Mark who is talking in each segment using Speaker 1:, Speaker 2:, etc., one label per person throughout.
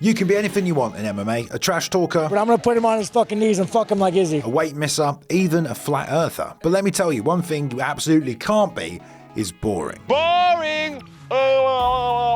Speaker 1: You can be anything you want in MMA, a trash talker,
Speaker 2: but I'm gonna put him on his fucking knees and fuck him like Izzy.
Speaker 1: A weight misser, even a flat earther. But let me tell you, one thing you absolutely can't be is boring.
Speaker 3: Boring!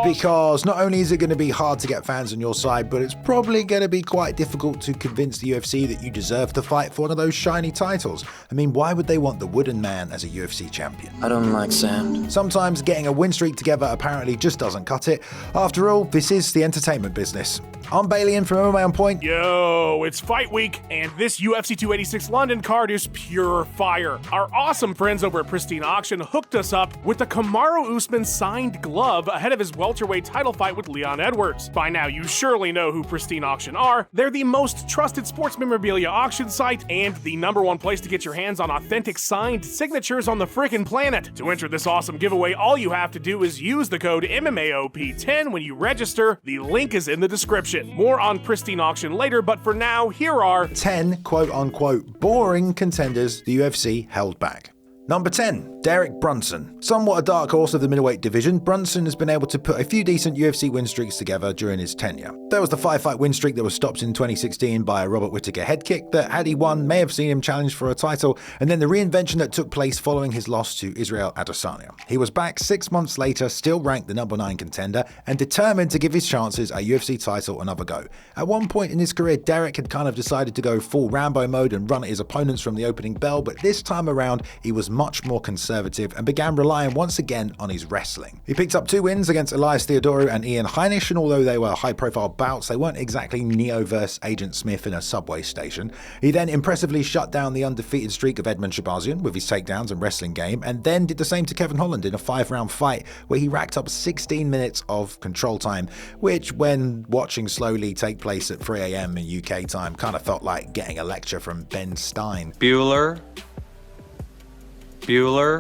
Speaker 1: Because not only is it going to be hard to get fans on your side, but it's probably going to be quite difficult to convince the UFC that you deserve to fight for one of those shiny titles. I mean, why would they want the wooden man as a UFC champion?
Speaker 4: I don't like sand.
Speaker 1: Sometimes getting a win streak together apparently just doesn't cut it. After all, this is the entertainment business. I'm Bailey in from MMA On Point.
Speaker 5: Yo, it's fight week, and this UFC 286 London card is pure fire. Our awesome friends over at Pristine Auction hooked us up with the Kamaru Usman signed glove ahead of his welterweight title fight with Leon Edwards. By now, you surely know who Pristine Auction are. They're the most trusted sports memorabilia auction site and the #1 place to get your hands on authentic signed signatures on the frickin' planet. To enter this awesome giveaway, all you have to do is use the code MMAOP10 when you register. The link is in the description. More on Pristine Auction later, but for now, here are
Speaker 1: 10 quote-unquote boring contenders the UFC held back. Number 10, Derek Brunson. Somewhat a dark horse of the middleweight division, Brunson has been able to put a few decent UFC win streaks together during his tenure. There was the 5-fight win streak that was stopped in 2016 by a Robert Whittaker head kick that, had he won, may have seen him challenge for a title, and then the reinvention that took place following his loss to Israel Adesanya. He was back 6 months later, still ranked the #9 contender, and determined to give his chances a UFC title another go. At one point in his career, Derek had kind of decided to go full Rambo mode and run at his opponents from the opening bell, but this time around, he was much more conservative and began relying once again on his wrestling. He picked up 2 wins against Elias Theodorou and Ian Heinisch, and although they were high-profile bouts, they weren't exactly Neo vs. Agent Smith in a subway station. He then impressively shut down the undefeated streak of Edmund Shabazian with his takedowns and wrestling game, and then did the same to Kevin Holland in a 5-round fight where he racked up 16 minutes of control time, which, when watching slowly take place at 3 a.m. in UK time, kind of felt like getting a lecture from Ben Stein.
Speaker 6: Bueller.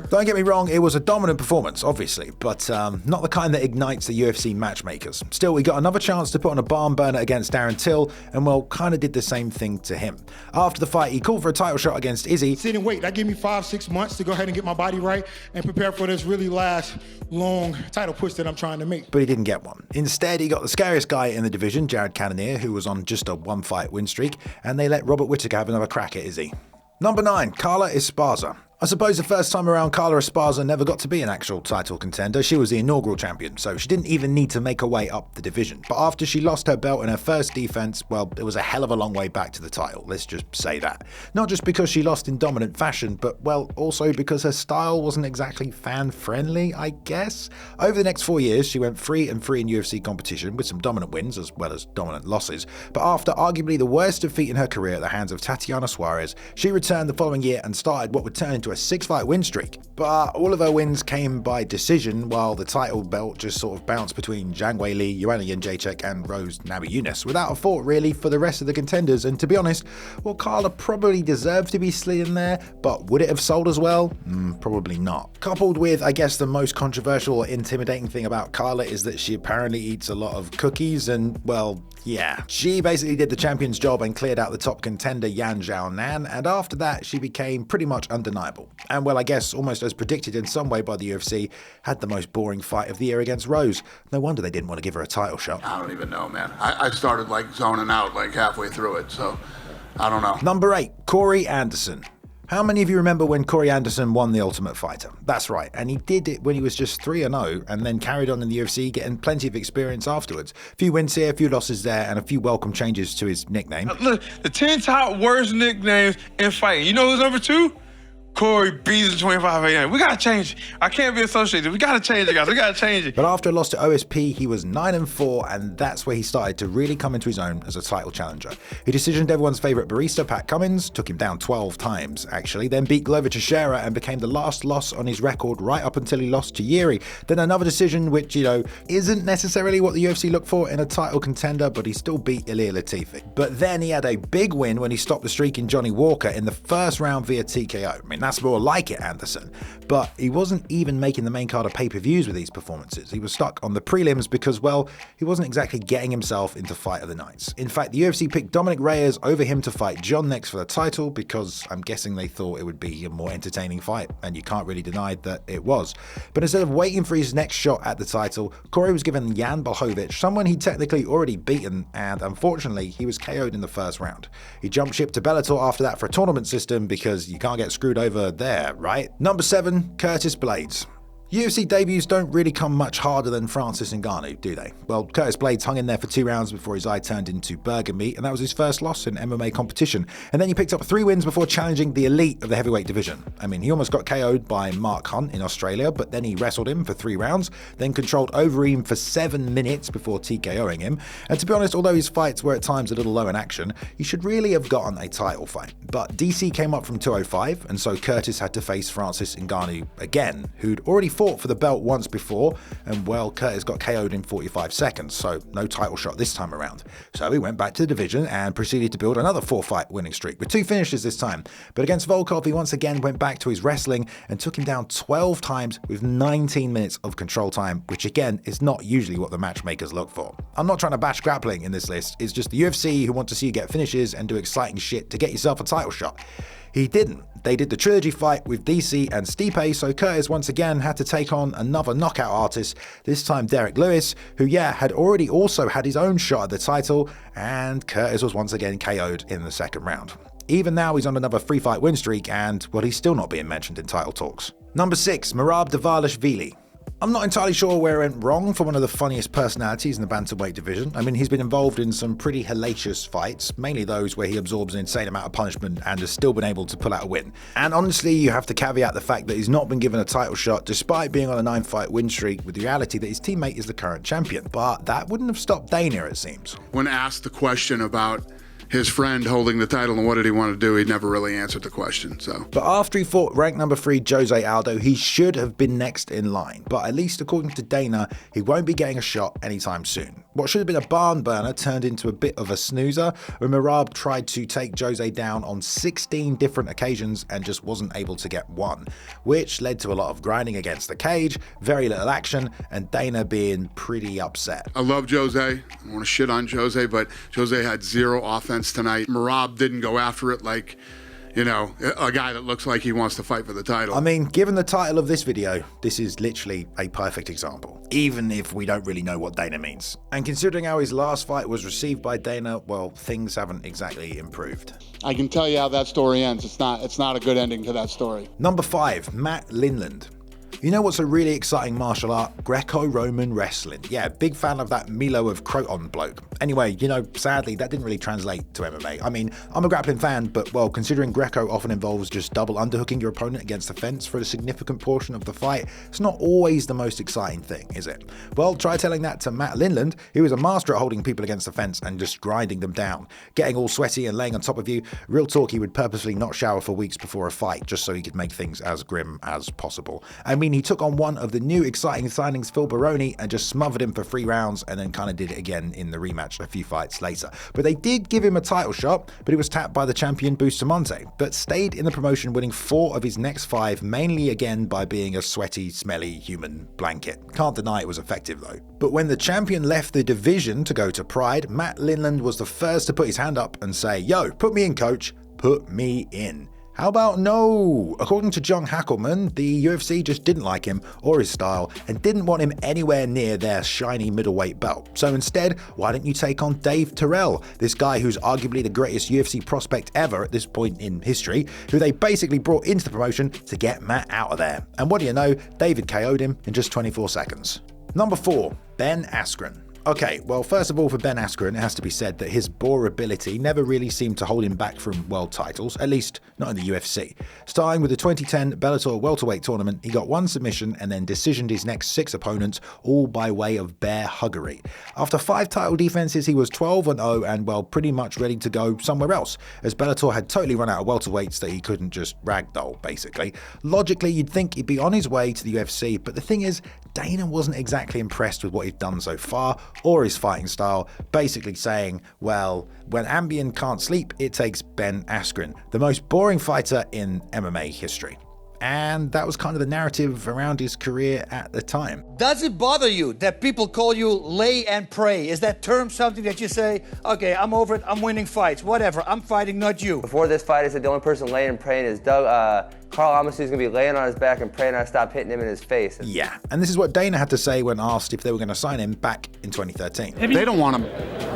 Speaker 1: Don't get me wrong, it was a dominant performance, obviously, but not the kind that ignites the UFC matchmakers. Still, we got another chance to put on a barn burner against Darren Till, and well, kind of did the same thing to him. After the fight, he called for a title shot against Izzy.
Speaker 7: Sit and wait. That gave me 5-6 months to go ahead and get my body right and prepare for this really last, long title push that I'm trying to make.
Speaker 1: But he didn't get one. Instead, he got the scariest guy in the division, Jared Cannonier, who was on just a 1-fight win streak, and they let Robert Whittaker have another crack at Izzy. Number 9, Carla Esparza. I suppose the first time around, Carla Esparza never got to be an actual title contender. She was the inaugural champion, so she didn't even need to make her way up the division. But after she lost her belt in her first defense, well, it was a hell of a long way back to the title, let's just say that. Not just because she lost in dominant fashion, but, well, also because her style wasn't exactly fan-friendly, I guess. Over the next 4 years, she went 3-3 in UFC competition, with some dominant wins as well as dominant losses. But after arguably the worst defeat in her career at the hands of Tatiana Suarez, she returned the following year and started what would turn into a 6-fight win streak. But all of her wins came by decision, while the title belt just sort of bounced between Zhang Weili, Joanna Jędrzejczyk and Rose Namajunas, without a thought really for the rest of the contenders. And to be honest, well, Carla probably deserved to be slid in there, but would it have sold as well? Probably not. Coupled with, I guess, the most controversial or intimidating thing about Carla is that she apparently eats a lot of cookies, and, well, yeah. She basically did the champion's job and cleared out the top contender Yan Xiaonan, and after that she became pretty much undeniable. And, well, I guess almost as predicted in some way by the UFC, had the most boring fight of the year against Rose. No wonder they didn't want to give her a title shot.
Speaker 8: I don't even know, man. I started like zoning out like halfway through it, so I don't know.
Speaker 1: Number 8, Corey Anderson. How many of you remember when Corey Anderson won the Ultimate Fighter? That's right, and he did it when he was just 3-0 and then carried on in the UFC, getting plenty of experience afterwards. A few wins here, a few losses there, and a few welcome changes to his nickname.
Speaker 6: Look, the 10 top worst nicknames in fighting. You know who's number 2? Corey Beasley 25 a.m. We gotta change it. I can't be associated. We gotta change it, guys. We gotta change it.
Speaker 1: But after a loss to OSP, he was 9-4, and that's where he started to really come into his own as a title challenger. He decisioned everyone's favorite barista, Pat Cummins, took him down 12 times, actually, then beat Glover Teixeira and became the last loss on his record right up until he lost to Yuri. Then another decision, which, you know, isn't necessarily what the UFC looked for in a title contender, but he still beat Ilir Latifi. But then he had a big win when he stopped the streak in Johnny Walker in the first round via TKO. I mean, that's more like it, Anderson. But he wasn't even making the main card of pay-per-views with these performances. He was stuck on the prelims because, well, he wasn't exactly getting himself into fight of the nights. In fact, the UFC picked Dominic Reyes over him to fight Jon next for the title because I'm guessing they thought it would be a more entertaining fight, and you can't really deny that it was. But instead of waiting for his next shot at the title, Corey was given Jan Blachowicz, someone he'd technically already beaten, and unfortunately he was KO'd in the first round. He jumped ship to Bellator after that for a tournament system because you can't get screwed over there, right? Number 7, Curtis Blaydes. UFC debuts don't really come much harder than Francis Ngannou, do they? Well, Curtis Blaydes hung in there for 2 rounds before his eye turned into burger meat, and that was his first loss in MMA competition. And then he picked up 3 wins before challenging the elite of the heavyweight division. I mean, he almost got KO'd by Mark Hunt in Australia, but then he wrestled him for 3 rounds, then controlled over him for 7 minutes before TKOing him. And to be honest, although his fights were at times a little low in action, he should really have gotten a title fight. But DC came up from 205, and so Curtis had to face Francis Ngannou again, who'd already fought for the belt once before, and well, Curtis got KO'd in 45 seconds, so no title shot this time around. So he went back to the division and proceeded to build another 4-fight winning streak, with 2 finishes this time. But against Volkov, he once again went back to his wrestling and took him down 12 times with 19 minutes of control time, which again is not usually what the matchmakers look for. I'm not trying to bash grappling in this list, it's just the UFC who want to see you get finishes and do exciting shit to get yourself a title shot. He didn't. They did the trilogy fight with DC and Stipe, so Curtis once again had to take on another knockout artist, this time Derek Lewis, who had already also had his own shot at the title, and Curtis was once again KO'd in the second round. Even now he's on another 3-fight win streak, and well, he's still not being mentioned in title talks. Number 6, Merab Dvalishvili. I'm not entirely sure where it went wrong for one of the funniest personalities in the bantamweight division. I mean, he's been involved in some pretty hellacious fights, mainly those where he absorbs an insane amount of punishment and has still been able to pull out a win. And honestly, you have to caveat the fact that he's not been given a title shot despite being on a 9-fight win streak, with the reality that his teammate is the current champion. But that wouldn't have stopped Dana, it seems.
Speaker 8: When asked the question about his friend holding the title and what did he want to do, he never really answered the question.
Speaker 1: But after he fought ranked number 3 Jose Aldo, he should have been next in line. But at least according to Dana, he won't be getting a shot anytime soon. What should have been a barn burner turned into a bit of a snoozer when Merab tried to take Jose down on 16 different occasions and just wasn't able to get one, which led to a lot of grinding against the cage, very little action, and Dana being pretty upset.
Speaker 8: I love Jose. I don't want to shit on Jose, but Jose had 0 offense tonight. Merab didn't go after it like, you know, a guy that looks like he wants to fight for the title.
Speaker 1: I mean, given the title of this video, this is literally a perfect example, even if we don't really know what Dana means. And considering how his last fight was received by Dana, well, things haven't exactly improved.
Speaker 3: I can tell you how that story ends. It's not a good ending to that story.
Speaker 1: Number 5, Matt Lindland. You know what's a really exciting martial art? Greco-Roman wrestling. Yeah, big fan of that Milo of Croton bloke. Anyway, you know, sadly, that didn't really translate to MMA. I mean, I'm a grappling fan, but well, considering Greco often involves just double underhooking your opponent against the fence for a significant portion of the fight, it's not always the most exciting thing, is it? Well, try telling that to Matt Lindland. He was a master at holding people against the fence and just grinding them down, getting all sweaty and laying on top of you. Real talk, he would purposely not shower for weeks before a fight just so he could make things as grim as possible. I mean, he took on one of the new exciting signings, Phil Baroni, and just smothered him for 3 rounds and then kind of did it again in the rematch a few fights later. But they did give him a title shot, but he was tapped by the champion Bustamante, but stayed in the promotion, winning 4 of his next 5, mainly again by being a sweaty, smelly human blanket. Can't deny it was effective though. But when the champion left the division to go to Pride, Matt Lindland was the first to put his hand up and say, "Yo, put me in, coach, put me in." How about no? According to John Hackelman, the UFC just didn't like him or his style and didn't want him anywhere near their shiny middleweight belt. So instead, why don't you take on Dave Terrell, this guy who's arguably the greatest UFC prospect ever at this point in history, who they basically brought into the promotion to get Matt out of there. And what do you know, David KO'd him in just 24 seconds. Number 4, Ben Askren. Okay, well, first of all, for Ben Askren, it has to be said that his bore ability never really seemed to hold him back from world titles, at least not in the UFC. Starting with the 2010 Bellator welterweight tournament, he got 1 submission and then decisioned his next 6 opponents, all by way of bear huggery. After 5 title defenses, he was 12-0 and, well, pretty much ready to go somewhere else, as Bellator had totally run out of welterweights that he couldn't just ragdoll, basically. Logically, you'd think he'd be on his way to the UFC, but the thing is, Dana wasn't exactly impressed with what he'd done so far, or his fighting style, basically saying, well, when Ambien can't sleep, it takes Ben Askren, the most boring fighter in MMA history. And that was kind of the narrative around his career at the time.
Speaker 4: Does it bother you that people call you lay and pray? Is that term something that you say, okay, I'm over it, I'm winning fights, whatever, I'm fighting, not you?
Speaker 9: Before this fight, I said the only person laying and praying is Carl Amasu's going to be laying on his back and praying I stop hitting him in his face.
Speaker 1: Yeah, and this is what Dana had to say when asked if they were going to sign him back in 2013.
Speaker 10: They don't want him.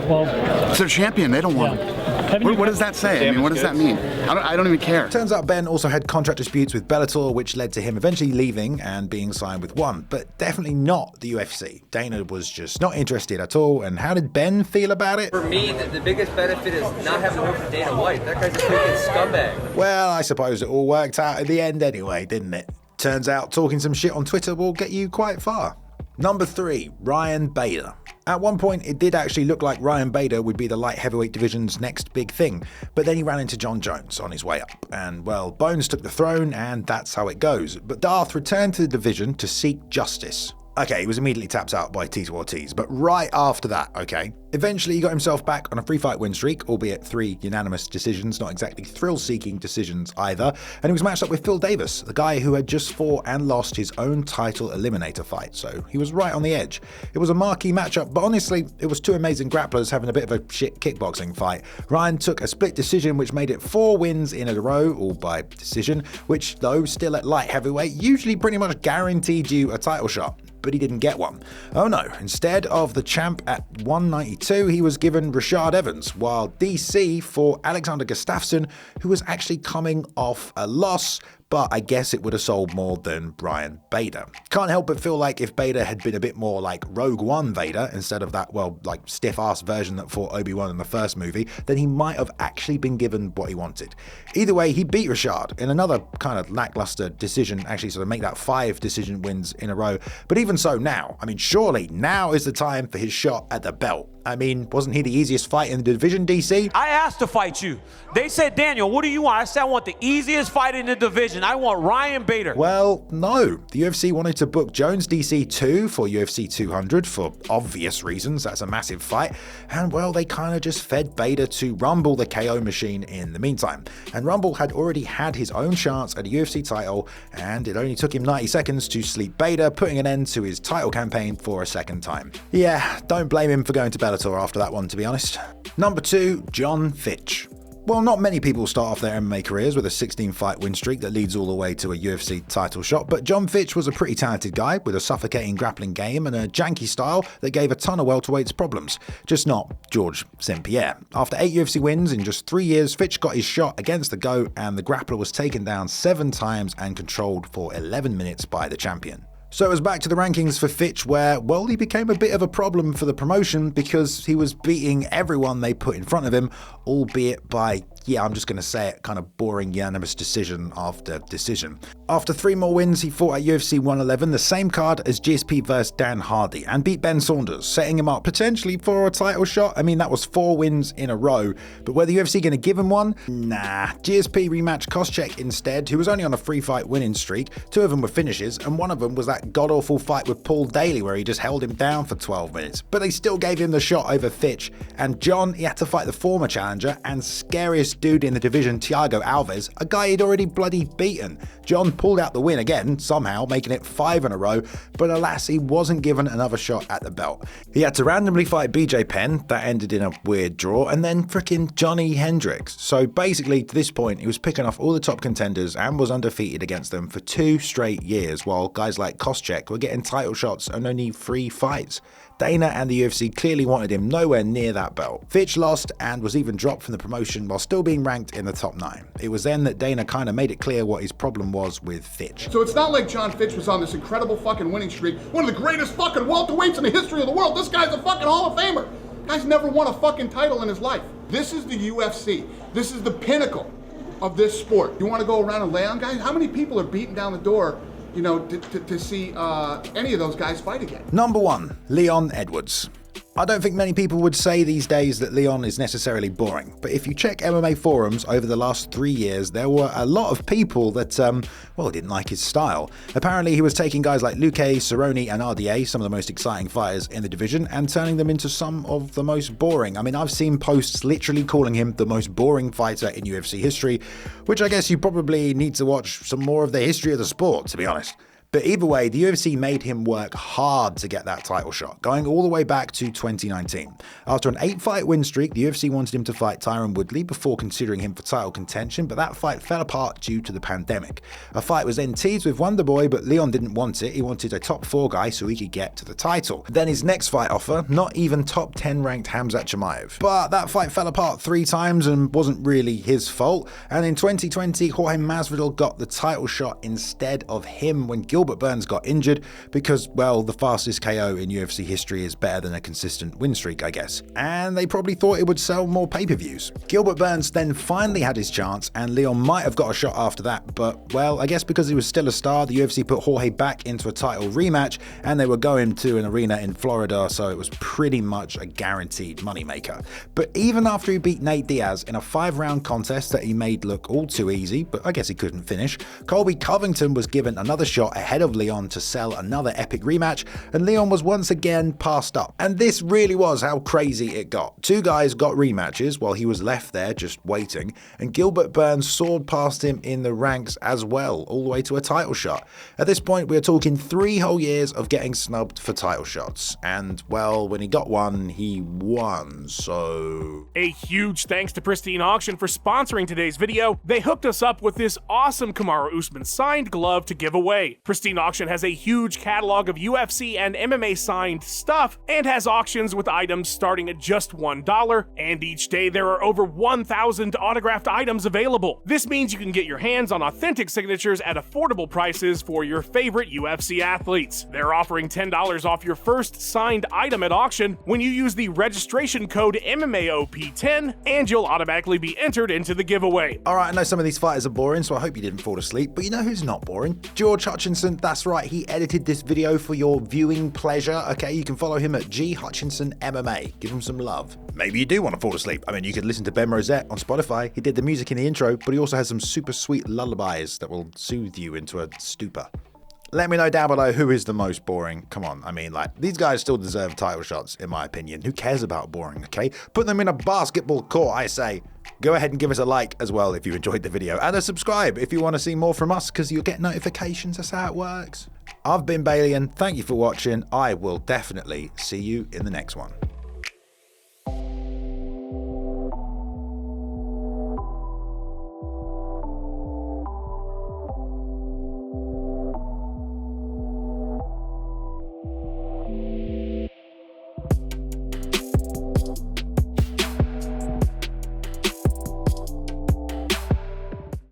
Speaker 11: Well,
Speaker 10: it's their champion. They don't want him. What does that say? I mean, what does that mean? I don't even care.
Speaker 1: Turns out Ben also had contract disputes with Bellator, which led to him eventually leaving and being signed with ONE, but definitely not the UFC. Dana was just not interested at all, and how did Ben feel about it?
Speaker 9: For me, the biggest benefit is not having to work for Dana White. That guy's a freaking scumbag.
Speaker 1: Well, I suppose it all worked out at the end anyway, didn't it? Turns out talking some shit on Twitter will get you quite far. Number 3, Ryan Bader. At one point, it did actually look like Ryan Bader would be the light heavyweight division's next big thing, but then he ran into Jon Jones on his way up, and well, Bones took the throne, and that's how it goes. But Darth returned to the division to seek justice. Okay, he was immediately tapped out by Tito Ortiz, but right after that, okay? Eventually, he got himself back on a 3-fight win streak, albeit 3 unanimous decisions, not exactly thrill-seeking decisions either, and he was matched up with Phil Davis, the guy who had just fought and lost his own title eliminator fight, so he was right on the edge. It was a marquee matchup, but honestly, it was 2 amazing grapplers having a bit of a shit kickboxing fight. Ryan took a split decision, which made it 4 wins in a row, all by decision, which, though still at light heavyweight, usually pretty much guaranteed you a title shot. But he didn't get one. Oh no, instead of the champ at 192, he was given Rashad Evans, while DC fought Alexander Gustafsson, who was actually coming off a loss, but I guess it would have sold more than Ryan Bader. Can't help but feel like if Bader had been a bit more like Rogue One Vader, instead of that, well, like stiff-ass version that fought Obi-Wan in the first movie, then he might have actually been given what he wanted. Either way, he beat Rashad in another kind of lackluster decision, actually sort of make that 5 decision wins in a row. But even so now, I mean, surely now is the time for his shot at the belt. I mean, wasn't he the easiest fight in the division, DC?
Speaker 12: I asked to fight you. They said, Daniel, what do you want? I said, I want the easiest fight in the division. I want Ryan Bader.
Speaker 1: Well, no. The UFC wanted to book Jones DC 2 for UFC 200 for obvious reasons. That's a massive fight. And, well, they kind of just fed Bader to Rumble the KO machine in the meantime. And Rumble had already had his own chance at a UFC title, and it only took him 90 seconds to sleep Bader, putting an end to his title campaign for a second time. Yeah, don't blame him for going to Bellator after that one, to be honest. Number 2, Jon Fitch. Well, not many people start off their MMA careers with a 16-fight win streak that leads all the way to a UFC title shot, but Jon Fitch was a pretty talented guy with a suffocating grappling game and a janky style that gave a ton of welterweights problems. Just not George St. Pierre. After 8 UFC wins in just 3 years, Fitch got his shot against the GOAT, and the grappler was taken down 7 times and controlled for 11 minutes by the champion. So it was back to the rankings for Fitch where, well, he became a bit of a problem for the promotion because he was beating everyone they put in front of him, albeit by, yeah, I'm just going to say it, kind of boring unanimous decision after decision. After 3 more wins, he fought at UFC 111, the same card as GSP vs Dan Hardy, and beat Ben Saunders, setting him up potentially for a title shot. I mean, that was 4 wins in a row, but were the UFC going to give him one? Nah. GSP rematched Koscheck instead, who was only on a 3-fight winning streak. 2 of them were finishes, and one of them was that god-awful fight with Paul Daly where he just held him down for 12 minutes. But they still gave him the shot over Fitch, and Jon, he had to fight the former challenger and scariest dude in the division, Thiago Alves, a guy he'd already bloody beaten. Jon pulled out the win again, somehow, making it 5 in a row, but alas, he wasn't given another shot at the belt. He had to randomly fight BJ Penn, that ended in a weird draw, and then frickin' Johnny Hendricks. So basically, to this point, he was picking off all the top contenders and was undefeated against them for 2 straight years, while guys like Koscheck were getting title shots on only 3 fights. Dana and the UFC clearly wanted him nowhere near that belt. Fitch lost and was even dropped from the promotion while still being ranked in the top 9. It was then that Dana kind of made it clear what his problem was with Fitch.
Speaker 8: So it's not like Jon Fitch was on this incredible fucking winning streak, one of the greatest fucking welterweights in the history of the world. This guy's a fucking Hall of Famer. Guy's never won a fucking title in his life. This is the UFC. This is the pinnacle of this sport. You want to go around and lay on guys? How many people are beating down the door, you know, to see any of those guys fight again?
Speaker 1: Number 1, Leon Edwards. I don't think many people would say these days that Leon is necessarily boring, but if you check MMA forums over the last 3 years, there were a lot of people that, didn't like his style. Apparently he was taking guys like Luque, Cerrone and RDA, some of the most exciting fighters in the division, and turning them into some of the most boring. I mean, I've seen posts literally calling him the most boring fighter in UFC history, which I guess you probably need to watch some more of the history of the sport, to be honest. But either way, the UFC made him work hard to get that title shot, going all the way back to 2019. After an 8-fight win streak, the UFC wanted him to fight Tyron Woodley before considering him for title contention, but that fight fell apart due to the pandemic. A fight was then teased with Wonderboy, but Leon didn't want it. He wanted a top 4 guy so he could get to the title. Then his next fight offer, not even top 10 ranked Khamzat Chimaev. But that fight fell apart 3 times and wasn't really his fault. And in 2020, Jorge Masvidal got the title shot instead of him when Gilbert Burns got injured because, well, the fastest KO in UFC history is better than a consistent win streak, I guess. And they probably thought it would sell more pay-per-views. Gilbert Burns then finally had his chance, and Leon might have got a shot after that, but, well, I guess because he was still a star, the UFC put Jorge back into a title rematch, and they were going to an arena in Florida, so it was pretty much a guaranteed moneymaker. But even after he beat Nate Diaz in a 5-round contest that he made look all too easy, but I guess he couldn't finish, Colby Covington was given another shot ahead of Leon to sell another epic rematch, and Leon was once again passed up. And this really was how crazy it got. 2 guys got rematches while he was left there just waiting, and Gilbert Burns soared past him in the ranks as well, all the way to a title shot. At this point, we are talking 3 whole years of getting snubbed for title shots, and, well, when he got one, he won, so...
Speaker 5: A huge thanks to Pristine Auction for sponsoring today's video. They hooked us up with this awesome Kamaru Usman signed glove to give away. Pristine Auction has a huge catalog of UFC and MMA signed stuff and has auctions with items starting at just $1, and each day there are over 1,000 autographed items available. This means you can get your hands on authentic signatures at affordable prices for your favorite UFC athletes. They're offering $10 off your first signed item at auction when you use the registration code MMAOP10, and you'll automatically be entered into the giveaway.
Speaker 1: Alright, I know some of these fighters are boring, so I hope you didn't fall asleep, but you know who's not boring? George Hutchinson. That's right, he edited this video for your viewing pleasure. Okay, you can follow him at G Hutchinson MMA. Give him some love. Maybe you do want to fall asleep. I mean, you could listen to Ben Rosette on Spotify. He did the music in the intro, but he also has some super sweet lullabies that will soothe you into a stupor. Let me know down below who is the most boring. Come on, I mean, like, these guys still deserve title shots, in my opinion. Who cares about boring, okay? Put them in a basketball court, I say. Go ahead and give us a like as well if you enjoyed the video, and a subscribe if you want to see more from us, because you'll get notifications. That's how it works. I've been Bailey, and thank you for watching. I will definitely see you in the next one.